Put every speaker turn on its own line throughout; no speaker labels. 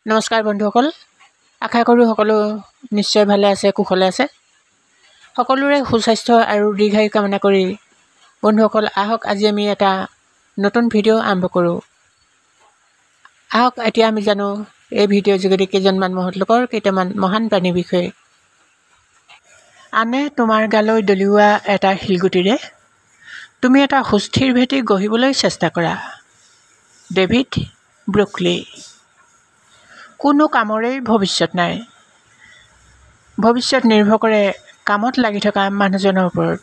নমস্কাৰ বন্ধুসকল, আশা কৰোঁ সকলো নিশ্চয় ভালে আছে, কুশলে আছে। সকলোৰে সুস্বাস্থ্য আৰু দীৰ্ঘায়ু কামনা কৰি বন্ধুসকল আহক আজি আমি এটা নতুন ভিডিঅ' আৰম্ভ কৰোঁ। আহক এতিয়া আমি জানো এই ভিডিঅ'ৰ যোগেদি কেইজনমান মহৎ লোকৰ কেইটামান মহান প্ৰাণীৰ বিষয়ে। আনে তোমাৰ গালৈ দলিওৱা এটা শিলগুটিৰে তুমি এটা সুস্থিৰ ভেটি গঢ়িবলৈ চেষ্টা কৰা। David broccoli. কোনো কামৰেই ভৱিষ্যত নাই। ভৱিষ্যত নিৰ্ভৰ কৰে কামত লাগি থকা মানুহজনৰ ওপৰত।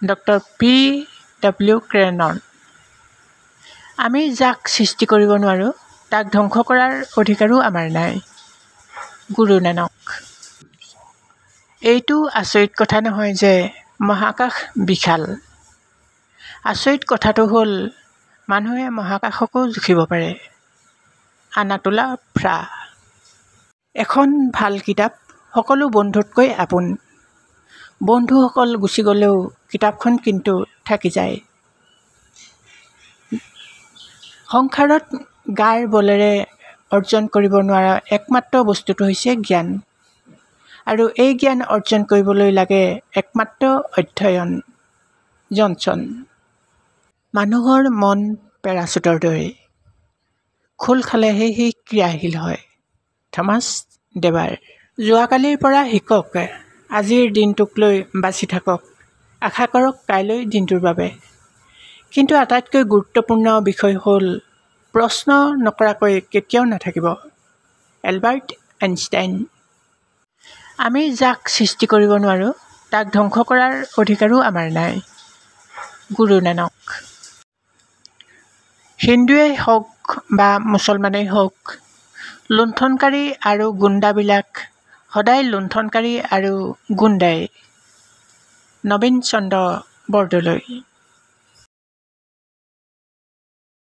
Doctor P.W. ক্ৰেনন। আমি যাক সৃষ্টি কৰিব নোৱাৰোঁ তাক ধ্বংস কৰাৰ অধিকাৰো আমাৰ নাই। গুৰু নানক। এইটো আচৰিত কথা নহয় যে মহাকাশ বিশাল। আচৰিত কথাটো হ'ল মানুহে মহাকাশকো জুখিব পাৰে। আনাতোলা ফ্ৰা। এখন ভাল কিতাপ সকলো বন্ধুতকৈ আপোন। বন্ধুসকল গুচি গ'লেও কিতাপখন কিন্তু থাকি যায়। সংসাৰত গাৰ বলেৰে অৰ্জন কৰিব নোৱাৰা একমাত্ৰ বস্তুটো হৈছে জ্ঞান। আৰু এই জ্ঞান অৰ্জন কৰিবলৈ লাগে একমাত্ৰ অধ্যয়ন। জনছন। মানুহৰ মন পেৰাচুটৰ দৰে। খোল খালেহে সি ক্ৰিয়াশীল হয়। থমাছ ডেবাৰ। যোৱাকালিৰ পৰা শিকক, আজিৰ দিনটোক লৈ বাচি থাকক, আশা কৰক কাইলৈ দিনটোৰ বাবে। কিন্তু আটাইতকৈ গুৰুত্বপূৰ্ণ বিষয় হ'ল প্ৰশ্ন নকৰাকৈ কেতিয়াও নাথাকিব। Albert Einstein. আমি যাক সৃষ্টি কৰিব নোৱাৰোঁ তাক ধ্বংস কৰাৰ অধিকাৰো আমাৰ নাই। গুৰু নানক। হিন্দুৱেই হওক বা মুছলমানেই হওক, লুণ্ঠনকাৰী আৰু গুণ্ডাবিলাক সদায় লুণ্ঠনকাৰী আৰু গুণ্ডাই। নবীন চন্দ্ৰ বৰদলৈ।